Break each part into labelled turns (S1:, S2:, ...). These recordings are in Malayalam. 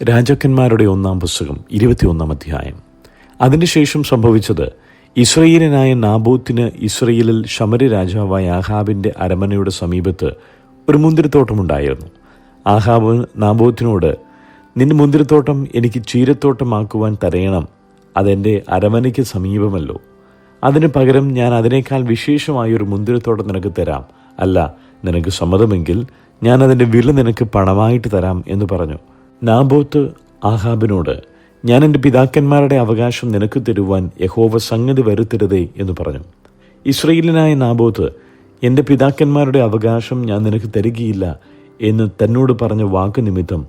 S1: രാജാക്കന്മാരുടെ 1-ാം പുസ്തകം 21-ാം അധ്യായം. അതിനുശേഷം സംഭവിച്ചത്, ഇസ്രായേലിനായ നാബോത്തിന് ഇസ്രായേലിൽ ശമര്യ രാജാവായ ആഹാബിന്റെ അരമനയുടെ സമീപത്ത് ഒരു മുന്തിരിത്തോട്ടമുണ്ടായിരുന്നു. ആഹാബ് നാബോത്തിനോട്, നിന്റെ മുന്തിരിത്തോട്ടം എനിക്ക് ചീരത്തോട്ടമാക്കുവാൻ തരയണം, അതെൻ്റെ അരമനയ്ക്ക് സമീപമല്ലോ. അതിന് പകരം ഞാൻ അതിനേക്കാൾ വിശേഷമായൊരു മുന്തിരിത്തോട്ടം നിനക്ക് തരാം. അല്ല, നിനക്ക് സമ്മതമെങ്കിൽ ഞാൻ അതിൻ്റെ വില നിനക്ക് പണമായിട്ട് തരാം എന്ന് പറഞ്ഞു. നാബോത്ത് ആഹാബിനോട്, ഞാൻ എൻ്റെ പിതാക്കന്മാരുടെ അവകാശം നിനക്ക് തരുവാൻ യഹോവ സംഗതി വരുത്തരുതേ എന്ന് പറഞ്ഞു. ഇസ്രായേലിനായ നാബോത്ത്, എൻ്റെ പിതാക്കന്മാരുടെ അവകാശം ഞാൻ നിനക്ക് തരികയില്ല എന്ന് തന്നോട് പറഞ്ഞ വാക്ക് നിമിത്തം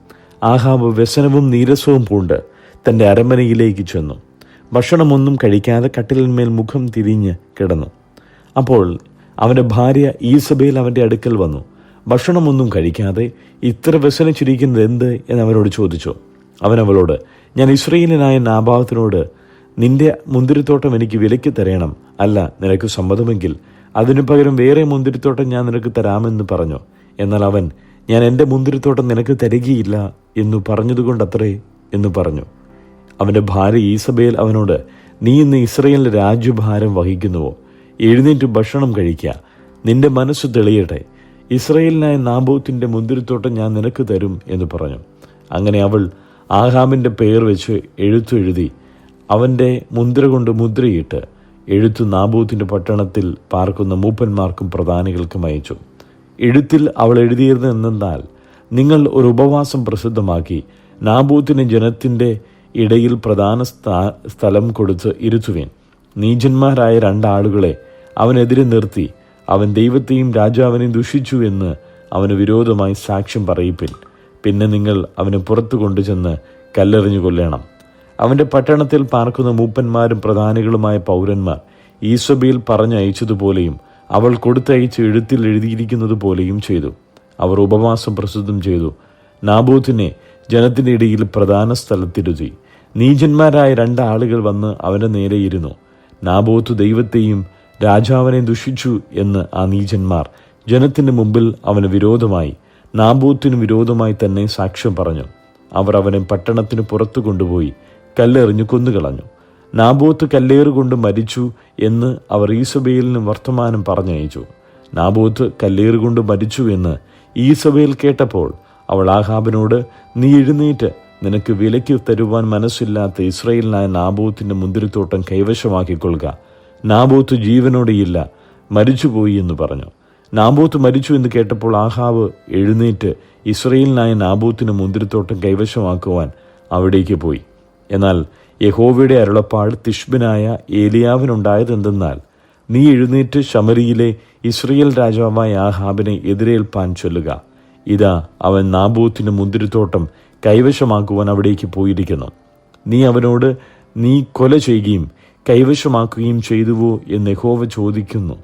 S1: ആഹാബ് വ്യസനവും നീരസവും പൂണ്ട് തൻ്റെ അരമനയിലേക്ക് ചെന്നു. ഭക്ഷണമൊന്നും കഴിക്കാതെ കട്ടിലിന്മേൽ മുഖം തിരിഞ്ഞ് കിടന്നു. അപ്പോൾ അവൻ്റെ ഭാര്യ ഈസബേൽ അവൻ്റെ അടുക്കൽ വന്നു. ഭക്ഷണമൊന്നും കഴിക്കാതെ ഇത്ര വ്യസനിച്ചിരിക്കുന്നത് എന്ത് എന്ന് അവനോട് ചോദിച്ചു. അവൻ അവളോട്, ഞാൻ ഇസ്രായേലിനായ നാബോത്തിനോട്, നിന്റെ മുന്തിരിത്തോട്ടം എനിക്ക് വിലയ്ക്ക് തരയണം, അല്ല നിനക്ക് സമ്മതമെങ്കിൽ അതിനു പകരം വേറെ മുന്തിരിത്തോട്ടം ഞാൻ നിനക്ക് തരാമെന്ന് പറഞ്ഞു. എന്നാൽ അവൻ, ഞാൻ എൻ്റെ മുന്തിരിത്തോട്ടം നിനക്ക് തരികയില്ല എന്നു പറഞ്ഞതുകൊണ്ടത്രേ എന്ന് പറഞ്ഞു. അവൻ്റെ ഭാര്യ ഈസബേൽ അവനോട്, നീ ഇന്ന് ഇസ്രായേലിൻ്റെ രാജ്യഭാരം വഹിക്കുന്നുവോ? എഴുന്നേറ്റ് ഭക്ഷണം കഴിക്കുക, നിന്റെ മനസ്സ് തെളിയട്ടെ. ഇസ്രായേലിനായ നാബോത്തിൻ്റെ മുന്തിരിത്തോട്ടം ഞാൻ നിനക്ക് തരും എന്ന് പറഞ്ഞു. അങ്ങനെ അവൾ ആഹാബിൻ്റെ പേർ വെച്ച് എഴുതി അവൻ്റെ മുദ്ര കൊണ്ട് മുദ്രയിട്ട് എഴുത്ത് നാബോത്തിൻ്റെ പട്ടണത്തിൽ പാർക്കുന്ന മൂപ്പന്മാർക്കും പ്രധാനികൾക്കും അയച്ചു. എഴുത്തിൽ അവൾ എഴുതിയിരുന്നത് എന്തെന്നാൽ, നിങ്ങൾ ഒരു ഉപവാസം പ്രസിദ്ധമാക്കി നാബോത്തിന് ജനത്തിൻ്റെ ഇടയിൽ പ്രധാന സ്ഥലം കൊടുത്ത് ഇരുത്തുവേൻ. നീചന്മാരായ 2 ആളുകളെ അവനെതിരെ നിർത്തി അവൻ ദൈവത്തെയും രാജാവിനെയും ദുഷിച്ചു എന്ന് അവന് വിരോധമായി സാക്ഷ്യം പറയിപ്പിൻ. പിന്നെ നിങ്ങൾ അവനെ പുറത്തു കൊണ്ടുചെന്ന് കല്ലെറിഞ്ഞു കൊല്ലണം. അവൻ്റെ പട്ടണത്തിൽ പാർക്കുന്ന മൂപ്പന്മാരും പ്രധാനികളുമായ പൗരന്മാർ ഈസബേൽ പറഞ്ഞയച്ചതുപോലെയും അവൾ കൊടുത്തയച്ച് എഴുത്തിൽ എഴുതിയിരിക്കുന്നത് പോലെയും ചെയ്തു. അവർ ഉപവാസം പ്രസിദ്ധം ചെയ്തു. നാബോത്തിനെ ജനത്തിൻ്റെ ഇടയിൽ പ്രധാന സ്ഥലത്തിരുത്തി. നീചന്മാരായ 2 ആളുകൾ വന്ന് അവൻ്റെ നേരെ ഇരുന്നു. നാബോത്ത് ദൈവത്തെയും രാജാവിനെ ദുഷിച്ചു എന്ന് ആ നീചന്മാർ ജനത്തിന് മുമ്പിൽ അവന് വിരോധമായി, നാബോത്തിനു വിരോധമായി തന്നെ സാക്ഷ്യം പറഞ്ഞു. അവർ അവനെ പട്ടണത്തിന് പുറത്തു കൊണ്ടുപോയി കല്ലെറിഞ്ഞു കൊന്നുകളഞ്ഞു. നാബോത്ത് കല്ലേറുകൊണ്ട് മരിച്ചു എന്ന് അവർ ഈസബേലിന് വർത്തമാനം പറഞ്ഞയച്ചു. നാബോത്ത് കല്ലേറുകൊണ്ട് മരിച്ചു എന്ന് ഈസബേൽ കേട്ടപ്പോൾ അവൾ ആഹാബിനോട്, നീ എഴുന്നേറ്റ് നിനക്ക് വിലയ്ക്ക് തരുവാൻ മനസ്സില്ലാത്ത ഇസ്രായേലിനായ നാബോത്തിൻ്റെ മുന്തിരിത്തോട്ടം കൈവശമാക്കിക്കൊള്ളുക. നാബോത്ത് ജീവനോടെയില്ല, മരിച്ചുപോയി എന്ന് പറഞ്ഞു. നാബോത്ത് മരിച്ചു എന്ന് കേട്ടപ്പോൾ ആഹാബ് എഴുന്നേറ്റ് ഇസ്രായേലിനായ നാബോത്തിന് മുന്തിരിത്തോട്ടം കൈവശമാക്കുവാൻ അവിടേക്ക് പോയി. എന്നാൽ യഹോവയുടെ അരുളപ്പാട് തിശ്ബിനായ ഏലിയാവിനുണ്ടായതെന്തെന്നാൽ, നീ എഴുന്നേറ്റ് ശമരിയിലെ ഇസ്രായേൽ രാജാവായ ആഹാബിനെ എതിരേൽപ്പാൻ ചൊല്ലുക. ഇതാ, അവൻ നാബോത്തിന് മുന്തിരിത്തോട്ടം കൈവശമാക്കുവാൻ അവിടേക്ക് പോയിരിക്കുന്നു. നീ അവനോട്, നീ കൊല ചെയ്യുകയും കൈവശമാക്കുകയും ചെയ്തുവോ എന്ന് യഹോവ ചോദിക്കുന്നു.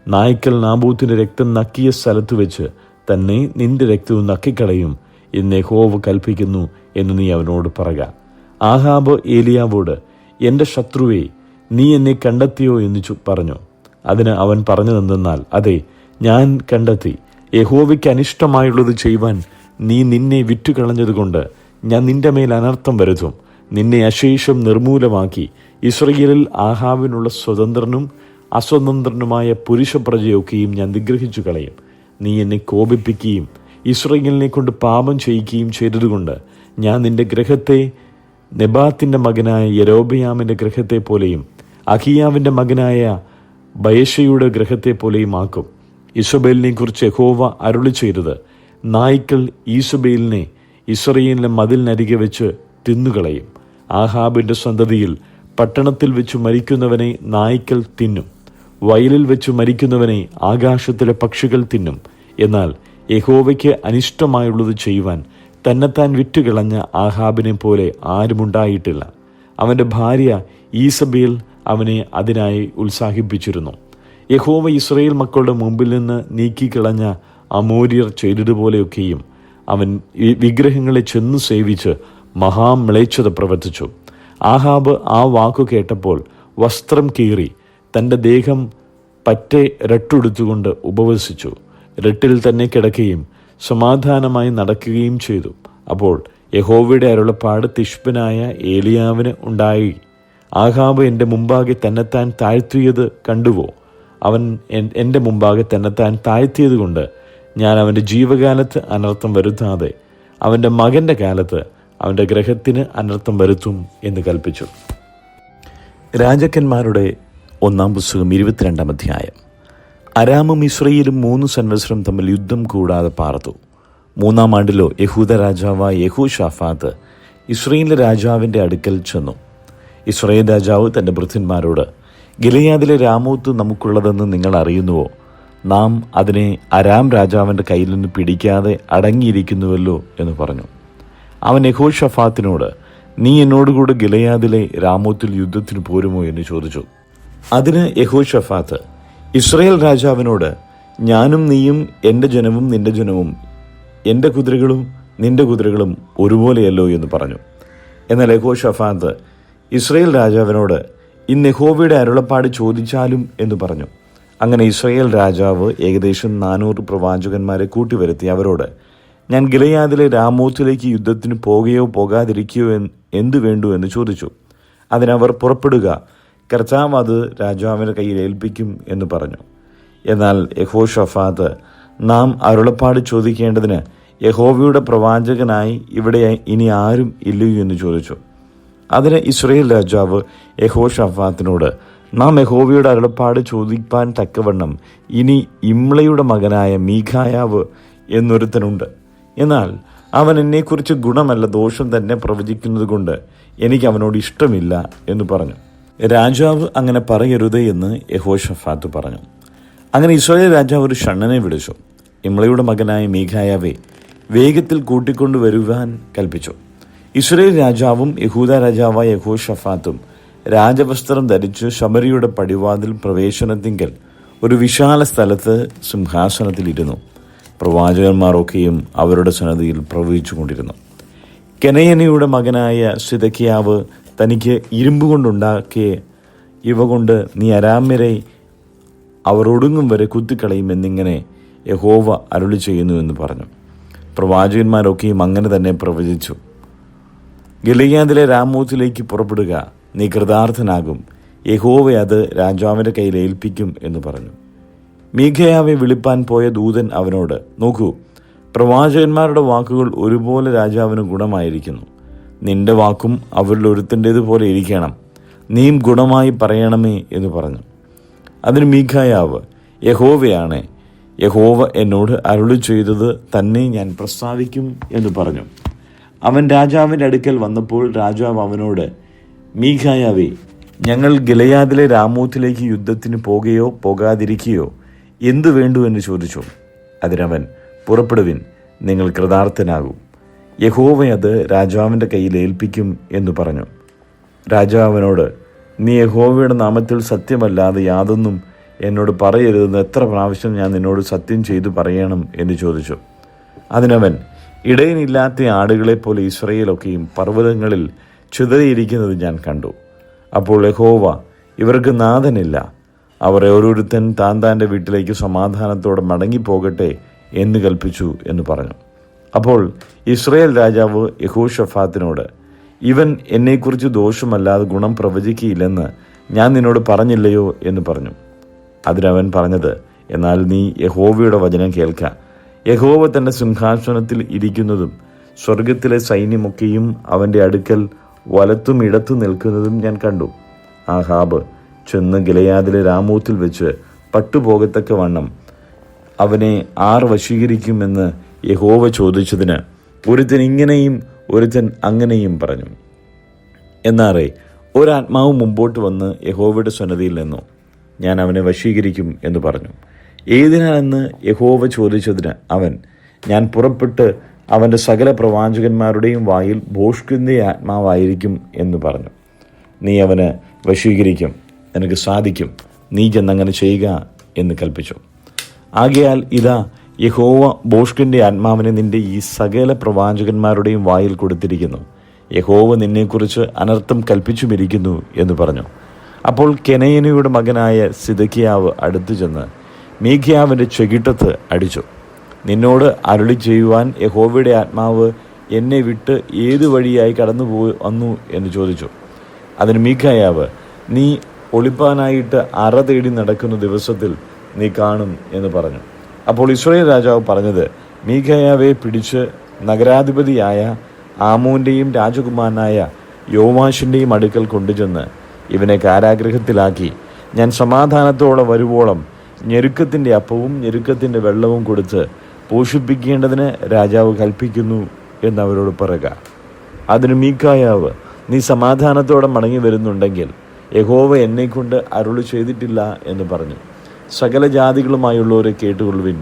S1: നായ്ക്കൾ നാബോത്തിന്റെ രക്തം നക്കിയ സ്ഥലത്ത് വെച്ച് തന്നെ നിന്റെ രക്തവും നക്കിക്കളയും എന്ന് യഹോവ കൽപ്പിക്കുന്നു എന്ന് നീ അവനോട് പറക. ആഹാബ് ഏലിയാവോട്, എൻ്റെ ശത്രുവേ, നീ എന്നെ കണ്ടെത്തിയോ എന്ന് പറഞ്ഞു. അതിന് അവൻ പറഞ്ഞതെന്തെന്നാൽ, അതെ, ഞാൻ കണ്ടെത്തി. യഹോവയ്ക്ക് അനിഷ്ടമായുള്ളത് ചെയ്യുവാൻ നീ നിന്നെ വിറ്റുകളഞ്ഞതുകൊണ്ട് ഞാൻ നിന്റെ മേൽ അനർത്ഥം വരുത്തും. നിന്നെ അശേഷം നിർമൂലമാക്കി ഇസ്രായേലിൽ ആഹാബിനുള്ള സ്വതന്ത്രനും അസ്വതന്ത്രനുമായ പുരുഷപ്രജയൊക്കെയും ഞാൻ നിഗ്രഹിച്ചു കളയും. നീ എന്നെ കോപിപ്പിക്കുകയും ഇസ്രായേലിനെ കൊണ്ട് പാപം ചെയ്യിക്കുകയും ചെയ്തതുകൊണ്ട് ഞാൻ നിന്റെ ഗൃഹത്തെ നെബാത്തിൻ്റെ മകനായ യൊരോബെയാമിൻ്റെ ഗൃഹത്തെ പോലെയും അഹിയാവിൻ്റെ മകനായ ബയശയുടെ ഗൃഹത്തെ പോലെയും ആക്കും. ഈസബേലിനെ കുറിച്ച് യഹോവ അരുളി ചെയ്തത്, നായ്ക്കൾ ഈസബേലിനെ ഇസ്രായേലിലെ മതിലിനരികെ വെച്ച് തിന്നുകളയും. ആഹാബിൻ്റെ സന്തതിയിൽ പട്ടണത്തിൽ വെച്ച് മരിക്കുന്നവനെ നായ്ക്കൾ തിന്നും, വയലിൽ വെച്ച് മരിക്കുന്നവനെ ആകാശത്തിലെ പക്ഷികൾ തിന്നും. എന്നാൽ യഹോവയ്ക്ക് അനിഷ്ടമായുള്ളത് ചെയ്യുവാൻ തന്നെത്താൻ വിറ്റുകളഞ്ഞ ആഹാബിനെ പോലെ ആരുമുണ്ടായിട്ടില്ല. അവൻ്റെ ഭാര്യ ഈസബേൽ അവനെ അതിനായി ഉത്സാഹിപ്പിച്ചിരുന്നു. യഹോവ ഇസ്രായേൽ മക്കളുടെ മുമ്പിൽ നിന്ന് നീക്കിക്കളഞ്ഞ അമോര്യർ ചെയ്തതുപോലെയൊക്കെയും അവൻ വിഗ്രഹങ്ങളെ ചെന്ന് സേവിച്ച് മഹാമ്ലേച്ഛത പ്രവർത്തിച്ചു. ആഹാബ് ആ വാക്കു കേട്ടപ്പോൾ വസ്ത്രം കീറി തൻ്റെ ദേഹം പറ്റെ രട്ടുടുത്തുകൊണ്ട് ഉപവസിച്ചു. രട്ടിൽ തന്നെ കിടക്കുകയും സമാധാനമായി നടക്കുകയും ചെയ്തു. അപ്പോൾ യഹോവയുടെ അരുളപ്പാട് തിശ്ബനായ ഏലിയാവിന് ഉണ്ടായി. ആഹാബ് എൻ്റെ മുമ്പാകെ തന്നെത്താൻ താഴ്ത്തിയത് കണ്ടുവോ? അവൻ എൻ്റെ മുമ്പാകെ തന്നെത്താൻ താഴ്ത്തിയത് കൊണ്ട് ഞാൻ അവൻ്റെ ജീവകാലത്ത് അനർത്ഥം വരുത്താതെ അവൻ്റെ മകൻ്റെ കാലത്ത് അവൻ്റെ ഗ്രഹത്തിന് അനർത്ഥം വരുത്തും എന്ന് കൽപ്പിച്ചു. രാജാക്കന്മാരുടെ 1 പുസ്തകം 22 അധ്യായം. അരാമും ഇസ്രയേലും 3 സംവത്സരം തമ്മിൽ യുദ്ധം കൂടാതെ പാർത്തു. 3-ാം ആണ്ടിലോ യഹൂദ രാജാവായ യഹോശാഫാത്ത് ഇസ്രയേലിലെ രാജാവിൻ്റെ അടുക്കൽ ചെന്നു. ഇസ്രയേൽ രാജാവ് തൻ്റെ ഭൃത്യന്മാരോട്, ഗിലെയാദിലെ രാമോത്ത് നമുക്കുള്ളതെന്ന് നിങ്ങൾ അറിയുന്നുവോ? നാം അതിനെ അരാം രാജാവിൻ്റെ കയ്യിൽ നിന്ന് പിടിക്കാതെ അടങ്ങിയിരിക്കുന്നുവല്ലോ എന്ന് പറഞ്ഞു. അവൻ യഹോശാഫാത്തിനോട്, നീ എന്നോടുകൂടെ ഗിലെയാദിലെ രാമോത്തിൽ യുദ്ധത്തിന് പോരുമോ എന്ന് ചോദിച്ചു. അതിന് യഹോശാഫാത്ത് ഇസ്രയേൽ രാജാവിനോട്, ഞാനും നീയും എൻ്റെ ജനവും നിന്റെ ജനവും എൻ്റെ കുതിരകളും നിന്റെ കുതിരകളും ഒരുപോലെയല്ലോ എന്ന് പറഞ്ഞു. എന്നാൽ യഹോശാഫാത്ത് ഇസ്രയേൽ രാജാവിനോട്, ഇന്ന് യഹോവയുടെ അരുളപ്പാട് ചോദിച്ചാലും എന്ന് പറഞ്ഞു. അങ്ങനെ ഇസ്രയേൽ രാജാവ് ഏകദേശം 400 പ്രവാചകന്മാരെ കൂട്ടിവരുത്തി അവരോട്, ഞാൻ ഗിലെയാദിലെ രാമോത്തിലേക്ക് യുദ്ധത്തിന് പോകുകയോ പോകാതിരിക്കുകയോ എന്തു വേണ്ടു എന്ന് ചോദിച്ചു. അതിനവർ, പുറപ്പെടുക, കർത്താവ് അത് രാജാവിൻ്റെ കയ്യിൽ ഏൽപ്പിക്കും എന്ന് പറഞ്ഞു. എന്നാൽ യഹോശാഫാത്ത്, നാം അരുളപ്പാട് ചോദിക്കേണ്ടതിന് യഹോവയുടെ പ്രവാചകനായി ഇവിടെ ഇനി ആരും ഇല്ലയോ എന്ന് ചോദിച്ചു. അതിന് ഇസ്രയേൽ രാജാവ് യഹോശാഫാത്തിനോട്, നാം യഹോവയുടെ അരുളപ്പാട് ചോദിപ്പാൻ തക്കവണ്ണം ഇനി ഇമ്ലയുടെ മകനായ മീഖായാവ് എന്നൊരുത്തനുണ്ട്. എന്നാൽ അവൻ എന്നെക്കുറിച്ച് ഗുണമല്ല ദോഷം തന്നെ പ്രവചിക്കുന്നത് കൊണ്ട് എനിക്ക് അവനോട് ഇഷ്ടമില്ല എന്ന് പറഞ്ഞു. രാജാവ് അങ്ങനെ പറയരുത് എന്ന് യഹോശാഫാത്ത് പറഞ്ഞു. അങ്ങനെ ഇസ്രായേൽ രാജാവ് ഒരു ഷണ്ഡനെ വിളിച്ചു. ഇമ്ലയുടെ മകനായ മീഖായാവെ വേഗത്തിൽ കൂട്ടിക്കൊണ്ടുവരുവാൻ കൽപ്പിച്ചു. ഇസ്രായേൽ രാജാവും യഹൂദ രാജാവായ യഹോശാഫാത്തും രാജവസ്ത്രം ധരിച്ച് ശമരിയുടെ പടിവാതിൽ പ്രവേശനത്തിങ്കൽ ഒരു വിശാല സ്ഥലത്ത് സിംഹാസനത്തിലിരുന്നു. പ്രവാചകന്മാരൊക്കെയും അവരുടെ സന്നദ്ധിയിൽ പ്രവചിച്ചു കൊണ്ടിരുന്നു. കെനയനയുടെ മകനായ സിദക്കിയാവ് തനിക്ക് ഇരുമ്പ് കൊണ്ടുണ്ടാക്കിയ ഇവ കൊണ്ട് നീ അരാമ്യരെ അവർ ഒടുങ്ങും വരെ കുത്തിക്കളയും എന്നിങ്ങനെ യഹോവ അരുളി ചെയ്യുന്നു എന്ന് പറഞ്ഞു. പ്രവാചകന്മാരൊക്കെയും അങ്ങനെ തന്നെ പ്രവചിച്ചു. ഗിലെയാദിലെ രാമോത്തിലേക്ക് പുറപ്പെടുക, നീ കൃതാർത്ഥനാകും, യഹോവ അത് രാജാവിൻ്റെ കയ്യിൽ ഏൽപ്പിക്കും എന്ന് പറഞ്ഞു. മീഖയാവെ വിളിപ്പാൻ പോയ ദൂതൻ അവനോട്, നോക്കൂ, പ്രവാചകന്മാരുടെ വാക്കുകൾ ഒരുപോലെ രാജാവിന് ഗുണമായിരിക്കുന്നു. നിന്റെ വാക്കും അവരിൽ ഒരുത്തൻ്റേതുപോലെ ഇരിക്കണം, നീയും ഗുണമായി പറയണമേ എന്ന് പറഞ്ഞു. അതിന് മീഖായാവ്, യഹോവയാണ്, യഹോവ എന്നോട് അരുളി ചെയ്തത് തന്നെ ഞാൻ പ്രസ്താവിക്കും എന്ന് പറഞ്ഞു. അവൻ രാജാവിൻ്റെ അടുക്കൽ വന്നപ്പോൾ രാജാവ് അവനോട്, മീഖായാവേ, ഞങ്ങൾ ഗിലെയാദിലെ രാമോത്തിലേക്ക് യുദ്ധത്തിന് പോകുകയോ പോകാതിരിക്കുകയോ എന്തു വേണ്ടു എന്ന് ചോദിച്ചു. അതിനവൻ, പുറപ്പെടുവിൻ, നിങ്ങൾ കൃതാർത്ഥനാകും, യഹോവ അത് രാജാവിൻ്റെ കയ്യിൽ ഏൽപ്പിക്കും എന്ന് പറഞ്ഞു. രാജാവിനോട്, നീ യഹോവയുടെ നാമത്തിൽ സത്യമല്ലാതെ യാതൊന്നും എന്നോട് പറയരുതെന്ന് എത്ര പ്രാവശ്യം ഞാൻ നിന്നോട് സത്യം ചെയ്തു പറയണം എന്ന് ചോദിച്ചു. അതിനവൻ, ഇടയനില്ലാത്ത ആടുകളെപ്പോലെ ഇസ്രായേലൊക്കെയും പർവ്വതങ്ങളിൽ ചിതറിയിരിക്കുന്നത് ഞാൻ കണ്ടു. അപ്പോൾ യഹോവ, ഇവർക്ക് നാഥനില്ല, അവർ ഓരോരുത്തൻ താൻ്റെ വീട്ടിലേക്ക് സമാധാനത്തോടെ മടങ്ങിപ്പോകട്ടെ എന്ന് കൽപ്പിച്ചു എന്ന് പറഞ്ഞു. അപ്പോൾ ഇസ്രായേൽ രാജാവ് യഹോശാഫാത്തിനോട്, ഇവൻ എന്നെക്കുറിച്ച് ദോഷമല്ലാതെ ഗുണം പ്രവചിക്കുകയില്ലെന്ന് ഞാൻ നിന്നോട് പറഞ്ഞില്ലയോ എന്ന് പറഞ്ഞു. അതിനവൻ പറഞ്ഞത്, എന്നാൽ നീ യഹോവയുടെ വചനം കേൾക്ക. യഹോവ തൻ്റെ സിംഹാസനത്തിൽ ഇരിക്കുന്നതും സ്വർഗത്തിലെ സൈന്യമൊക്കെയും അവൻ്റെ അടുക്കൽ വലത്തും ഇടത്തും നിൽക്കുന്നതും ഞാൻ കണ്ടു. ആഹാബ് ചെന്ന് ഗിലെയാദിലെ രാമോത്തിൽ വെച്ച് പട്ടുപോകത്തക്ക വണ്ണം അവനെ ആർ വശീകരിക്കുമെന്ന് യഹോവ ചോദിച്ചതിന് ഒരുത്തൻ ഇങ്ങനെയും ഒരുത്തൻ അങ്ങനെയും പറഞ്ഞു. എന്നാറേ ഒരാത്മാവ് മുമ്പോട്ട് വന്ന് യഹോവയുടെ സന്നദ്ധിയിൽ നിന്നു, ഞാൻ അവനെ വശീകരിക്കും എന്ന് പറഞ്ഞു. ഏതിനാലെന്ന് യഹോവ ചോദിച്ചതിന് അവൻ, ഞാൻ പുറപ്പെട്ട് അവൻ്റെ സകല പ്രവാചകന്മാരുടെയും വായിൽ ഭോഷ്കിന്റെ ആത്മാവായിരിക്കും എന്ന് പറഞ്ഞു. നീ അവന് വശീകരിക്കും, നിനക്ക് സാധിക്കും, നീ ചെന്നങ്ങനെ ചെയ്യുക എന്ന് കൽപ്പിച്ചു. ആകയാൽ ഇതാ, യഹോവ ഭോഷ്കിന്റെ ആത്മാവിനെ നിന്റെ ഈ സകല പ്രവാചകന്മാരുടെയും വായിൽ കൊടുത്തിരിക്കുന്നു. യഹോവ നിന്നെക്കുറിച്ച് അനർത്ഥം കൽപ്പിച്ചുമിരിക്കുന്നു എന്ന് പറഞ്ഞു. അപ്പോൾ കെനയനയുടെ മകനായ സിദക്കിയാവ് അടുത്തു ചെന്ന് മീഖയാവിൻ്റെ ചെകിട്ടത്ത് അടിച്ചു. നിന്നോട് അരുളി ചെയ്യുവാൻ യഹോവയുടെ ആത്മാവ് എന്നെ വിട്ട് ഏതു വഴിയായി കടന്നു വന്നു എന്ന് ചോദിച്ചു. അതിന് മീഖായാവ്, നീ ഒളിപ്പാനായിട്ട് അറ തേടി നടക്കുന്ന ദിവസത്തിൽ നീ കാണും എന്ന് പറഞ്ഞു. അപ്പോൾ ഇസ്രായേൽ രാജാവ് പറഞ്ഞത്, മീഖായാവെ പിടിച്ച് നഗരാധിപതിയായ ആമോന്റെയും രാജകുമാരനായ യോവാശിൻ്റെയും അടുക്കൽ കൊണ്ടുചെന്ന് ഇവനെ കാരാഗൃഹത്തിലാക്കി ഞാൻ സമാധാനത്തോടെ വരുവോളം ഞെരുക്കത്തിൻ്റെ അപ്പവും ഞെരുക്കത്തിൻ്റെ വെള്ളവും കൊടുത്ത് പോഷിപ്പിക്കേണ്ടതിന് രാജാവ് കൽപ്പിക്കുന്നു എന്നവരോട് പറയുക. അതിന് മീഖായാവ്, നീ സമാധാനത്തോടെ മടങ്ങി വരുന്നുണ്ടെങ്കിൽ യഹോവ എന്നെക്കൊണ്ട് അരുളി ചെയ്തിട്ടില്ല എന്ന് പറഞ്ഞു. സകല ജാതികളുമായുള്ളവരെ കേട്ടുകൊള്ളുവിൻ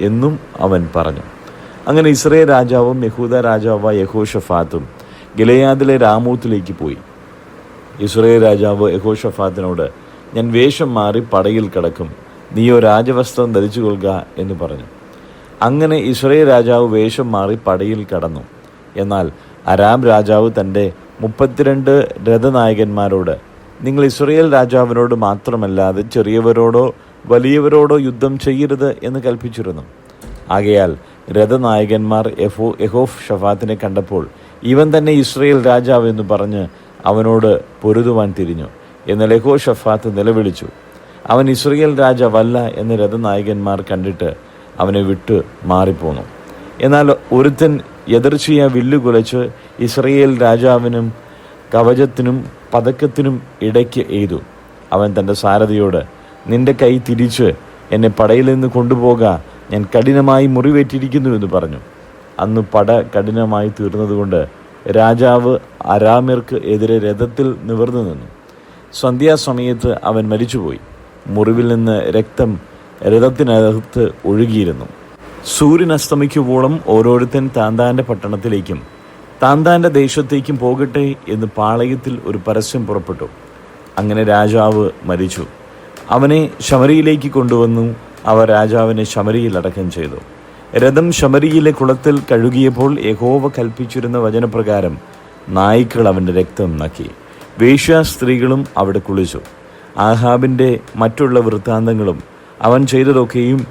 S1: എന്നും അവൻ പറഞ്ഞു. അങ്ങനെ ഇസ്രായേൽ രാജാവും യഹൂദ രാജാവായ യഹോഷഫാത്തും ഗിലെയാദിലെ രാമോത്തിലേക്ക് പോയി. ഇസ്രായേൽ രാജാവ് യഹോഷഫാത്തിനോട്, ഞാൻ വേഷം മാറി പടയിൽ കിടക്കും, നീയോ രാജവസ്ത്രം ധരിച്ചു കൊള്ളുക എന്ന് പറഞ്ഞു. അങ്ങനെ ഇസ്രായേൽ രാജാവ് വേഷം മാറി പടയിൽ കടന്നു. എന്നാൽ അരാം രാജാവ് തൻ്റെ 32 രഥനായകന്മാരോട്, നിങ്ങൾ ഇസ്രായേൽ രാജാവിനോട് മാത്രമല്ലാതെ ചെറിയവരോടോ വലിയവരോടോ യുദ്ധം ചെയ്യരുത് എന്ന് കൽപ്പിച്ചിരുന്നു. ആകയാൽ രഥനായകന്മാർ യഹോഷഫാത്തിനെ കണ്ടപ്പോൾ ഇവൻ തന്നെ ഇസ്രായേൽ രാജാവ് എന്ന് പറഞ്ഞ് അവനോട് പൊരുതുവാൻ തിരിഞ്ഞു. എന്നാൽ യഹോഷഫാത്ത് നിലവിളിച്ചു. അവൻ ഇസ്രായേൽ രാജാവല്ല എന്ന് രഥനായകന്മാർ കണ്ടിട്ട് അവനെ വിട്ട് മാറിപ്പോന്നു. എന്നാൽ ഒരുത്തൻ എതിർച്ചയ വില്ലു കുലച്ച് ഇസ്രായേൽ രാജാവിനും കവചത്തിനും പതക്കത്തിനും ഇടയ്ക്ക് എയ്തു. അവൻ തൻ്റെ സാരഥിയോട്, നിന്റെ കൈ തിരിച്ച് എന്നെ പടയിൽ നിന്ന് കൊണ്ടുപോക, ഞാൻ കഠിനമായി മുറിവേറ്റിരിക്കുന്നു എന്ന് പറഞ്ഞു. അന്ന് പട കഠിനമായി തീർന്നതുകൊണ്ട് രാജാവ് അരാമ്യർക്ക് എതിരെ രഥത്തിൽ നിവർന്നു നിന്നു. സന്ധ്യാസമയത്ത് അവൻ മരിച്ചുപോയി. മുറിവിൽ നിന്ന് രക്തം രഥത്തിനകത്ത് ഒഴുകിയിരുന്നു. സൂര്യൻ അസ്തമിക്കുവോളം ഓരോരുത്തൻ താന്താൻ്റെ പട്ടണത്തിലേക്കും താന്താൻ്റെ ദേശത്തേക്കും പോകട്ടെ എന്ന് പാളയത്തിൽ ഒരു പരസ്യം പുറപ്പെട്ടു. അങ്ങനെ രാജാവ് മരിച്ചു. അവനെ ശമരിയിലേക്ക് കൊണ്ടുവന്നു. അവർ രാജാവിനെ ശമരിയിൽ അടക്കം ചെയ്തു. രഥം ശമരിയിലെ കുളത്തിൽ കഴുകിയപ്പോൾ യഹോവ കൽപ്പിച്ചിരുന്ന വചനപ്രകാരം നായ്ക്കൾ അവൻ്റെ രക്തം നക്കി. വേശ്യാസ്ത്രീകളും അവിടെ കുളിച്ചു. ആഹാബിൻ്റെ മറ്റുള്ള വൃത്താന്തങ്ങളും അവൻ ചെയ്തതൊക്കെയും,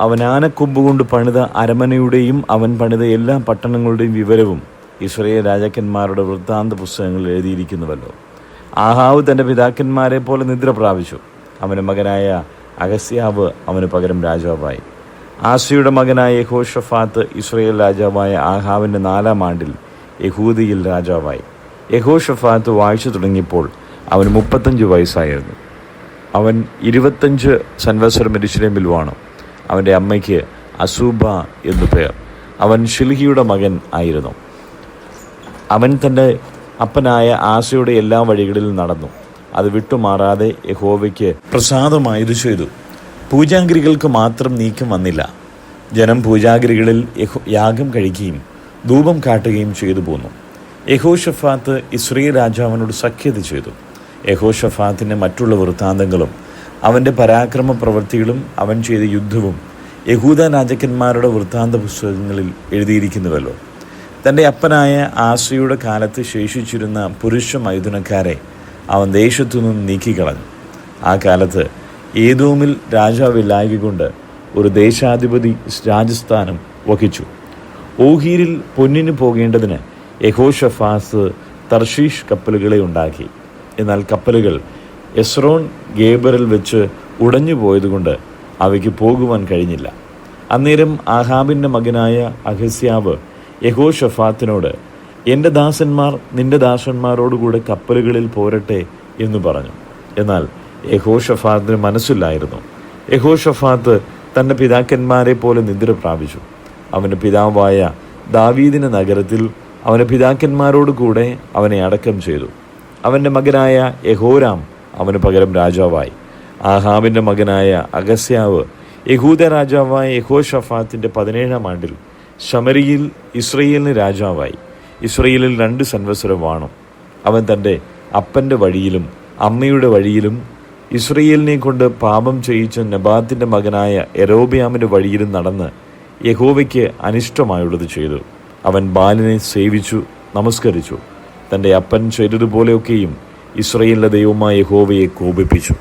S1: അവൻ ആനക്കൊമ്പുകൊണ്ട് പണിത അരമനയുടെയും അവൻ പണിത എല്ലാ പട്ടണങ്ങളുടെയും വിവരവും ഇസ്രായേൽ രാജാക്കന്മാരുടെ വൃത്താന്ത പുസ്തകങ്ങളിൽ എഴുതിയിരിക്കുന്നുവല്ലോ. ആഹാബ് തൻ്റെ പിതാക്കന്മാരെ പോലെ നിദ്ര പ്രാപിച്ചു. അവൻ്റെ മകനായ അഹസ്യാവ് അവന് പകരം രാജാവായി. ആസയുടെ മകനായ യഹോഷഫാത്ത് ഇസ്രായേൽ രാജാവായ ആഹാബിൻ്റെ 4-ാം ആണ്ടിൽ യഹൂദയിൽ രാജാവായി. യഹോഷഫാത്ത് വാഴ്ച തുടങ്ങിയപ്പോൾ അവന് 35 വയസ്സായിരുന്നു. അവൻ 25 സംവത്സരം യെരൂശലേമിൽ വാണു. അവൻ്റെ അമ്മയ്ക്ക് അസൂബ എന്നു പേർ. അവൻ ഷിൽഹിയുടെ മകൻ ആയിരുന്നു. അവൻ തൻ്റെ അപ്പനായ ആസയുടെ എല്ലാ വഴികളിലും നടന്നു. അത് വിട്ടുമാറാതെ യഹോവയ്ക്ക് പ്രസാദമായത് ചെയ്തു. പൂജാഗിരികൾക്ക് മാത്രം നീക്കം വന്നില്ല. ജനം പൂജാഗിരികളിൽ യാഗം കഴിക്കുകയും ധൂപം കാട്ടുകയും ചെയ്തു പോന്നു. യഹോഷഫാത്ത് ഇസ്രായേൽ രാജാവിനോട് സഖ്യത ചെയ്തു. യഹോഷഫാത്തിൻ്റെ മറ്റുള്ള വൃത്താന്തങ്ങളും അവൻ്റെ പരാക്രമ പ്രവൃത്തികളും അവൻ ചെയ്ത യുദ്ധവും യഹൂദ രാജാക്കന്മാരുടെ വൃത്താന്ത പുസ്തകങ്ങളിൽ എഴുതിയിരിക്കുന്നുവല്ലോ. തൻ്റെ അപ്പനായ ആസയുടെ കാലത്ത് ശേഷിച്ചിരുന്ന പുരുഷ മൈഥുനക്കാരെ അവൻ ദേശത്തു നിന്നും നീക്കിക്കളഞ്ഞു. ആ കാലത്ത് ഏദോമിൽ രാജാവില്ലായകൊണ്ട് ഒരു ദേശാധിപതി രാജസ്ഥാനം വഹിച്ചു. ഓഹീരിൽ പൊന്നിന് പോകേണ്ടതിന് യഹോഷഫാത്ത് തർഷീഷ് കപ്പലുകളെ ഉണ്ടാക്കി. എന്നാൽ കപ്പലുകൾ എസ്രോൺ ഗേബറിൽ വെച്ച് ഉടഞ്ഞു പോയതുകൊണ്ട് അവയ്ക്ക് പോകുവാൻ കഴിഞ്ഞില്ല. അന്നേരം ആഹാബിൻ്റെ മകനായ അഹസ്യാവ് യഹോഷഫാത്തിനോട്, എൻ്റെ ദാസന്മാർ നിന്റെ ദാസന്മാരോടുകൂടെ കപ്പലുകളിൽ പോരട്ടെ എന്ന് പറഞ്ഞു. എന്നാൽ യഹോഷഫാത്തിന് മനസ്സില്ലായിരുന്നു. യഹോഷഫാത്ത് തൻ്റെ പിതാക്കന്മാരെ പോലെ നിദ്ര പ്രാപിച്ചു. അവൻ്റെ പിതാവായ ദാവീദിൻ്റെ നഗരത്തിൽ അവൻ്റെ പിതാക്കന്മാരോട് കൂടെ അവനെ അടക്കം ചെയ്തു. അവൻ്റെ മകനായ യഹോരാം അവന് പകരം രാജാവായി. ആഹാബിൻ്റെ മകനായ അഗസ്യാവ് യഹൂദ രാജാവായ യഹോഷഫാത്തിൻ്റെ 17-ാം ആണ്ടിൽ ശമരിയിൽ ഇസ്രായേലിന് രാജാവായി. ഇസ്രായേലിൽ 2 സംവത്സരം വാണു. അവൻ തൻ്റെ അപ്പൻ്റെ വഴിയിലും അമ്മയുടെ വഴിയിലും ഇസ്രായേലിനെ കൊണ്ട് പാപം ചെയ്യിച്ച നെബാത്തിൻ്റെ മകനായ യെരോബെയാമിൻ്റെ വഴിയിലും നടന്ന് യഹോവയ്ക്ക് അനിഷ്ടമായുള്ളത് ചെയ്തു. അവൻ ബാലിനെ സേവിച്ചു, നമസ്കരിച്ചു. തൻ്റെ അപ്പൻ ചെയ്തതുപോലെയൊക്കെയും ഇസ്രായേലിൻ്റെ ദൈവമായ യഹോവയെ കോപിപ്പിച്ചു.